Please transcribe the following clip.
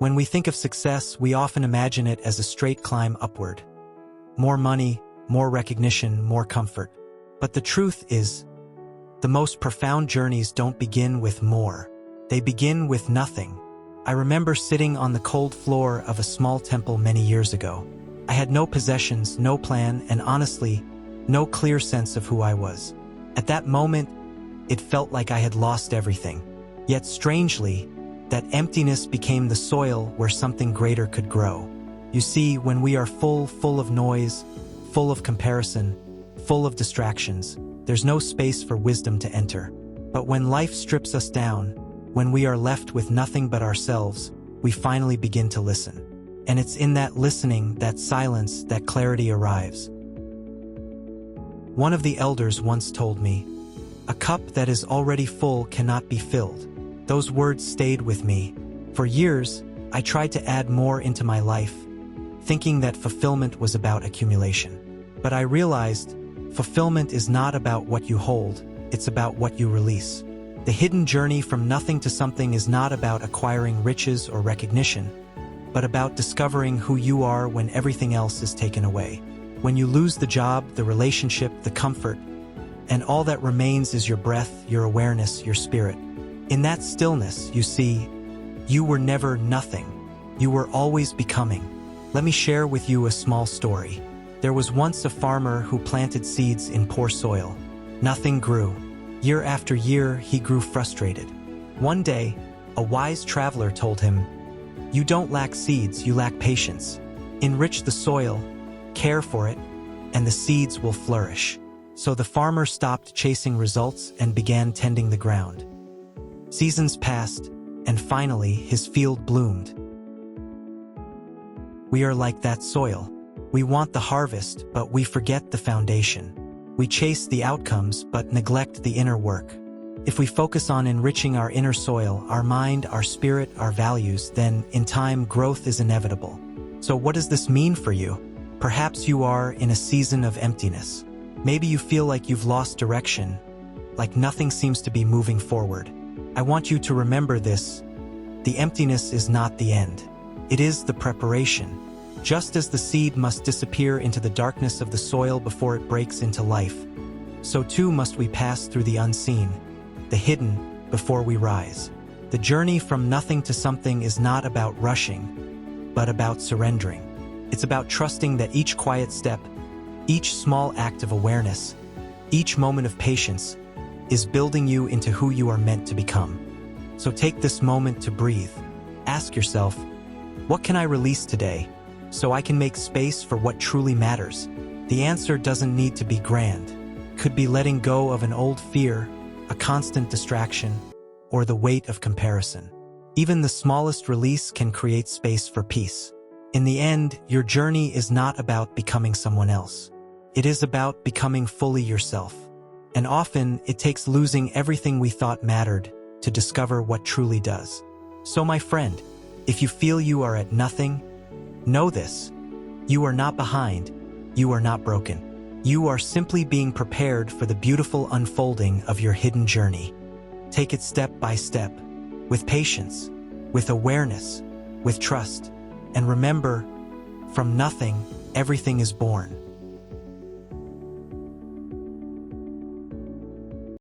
When we think of success, we often imagine it as a straight climb upward. More money, more recognition, more comfort. But the truth is, the most profound journeys don't begin with more. They begin with nothing. I remember sitting on the cold floor of a small temple many years ago. I had no possessions, no plan, and honestly, no clear sense of who I was. At that moment, it felt like I had lost everything. Yet strangely, that emptiness became the soil where something greater could grow. You see, when we are full of noise, full of comparison, full of distractions, there's no space for wisdom to enter. But when life strips us down, when we are left with nothing but ourselves, we finally begin to listen. And it's in that listening, that silence, that clarity arrives. One of the elders once told me, "A cup that is already full cannot be filled." Those words stayed with me. For years, I tried to add more into my life, thinking that fulfillment was about accumulation. But I realized, fulfillment is not about what you hold, it's about what you release. The hidden journey from nothing to something is not about acquiring riches or recognition, but about discovering who you are when everything else is taken away. When you lose the job, the relationship, the comfort, and all that remains is your breath, your awareness, your spirit. In that stillness, you see, you were never nothing. You were always becoming. Let me share with you a small story. There was once a farmer who planted seeds in poor soil. Nothing grew. Year after year, he grew frustrated. One day, a wise traveler told him, "You don't lack seeds, you lack patience. Enrich the soil, care for it, and the seeds will flourish." So the farmer stopped chasing results and began tending the ground. Seasons passed, and finally his field bloomed. We are like that soil. We want the harvest, but we forget the foundation. We chase the outcomes, but neglect the inner work. If we focus on enriching our inner soil, our mind, our spirit, our values, then, in time, growth is inevitable. So what does this mean for you? Perhaps you are in a season of emptiness. Maybe you feel like you've lost direction, like nothing seems to be moving forward. I want you to remember this. The emptiness is not the end. It is the preparation. Just as the seed must disappear into the darkness of the soil before it breaks into life, so too must we pass through the unseen, the hidden, before we rise. The journey from nothing to something is not about rushing, but about surrendering. It's about trusting that each quiet step, each small act of awareness, each moment of patience is building you into who you are meant to become. So take this moment to breathe. Ask yourself, what can I release today, so I can make space for what truly matters? The answer doesn't need to be grand. It could be letting go of an old fear, a constant distraction, or the weight of comparison. Even the smallest release can create space for peace. In the end, your journey is not about becoming someone else. It is about becoming fully yourself. And often, it takes losing everything we thought mattered to discover what truly does. So my friend, if you feel you are at nothing, know this. You are not behind. You are not broken. You are simply being prepared for the beautiful unfolding of your hidden journey. Take it step by step, with patience, with awareness, with trust. And remember, from nothing, everything is born.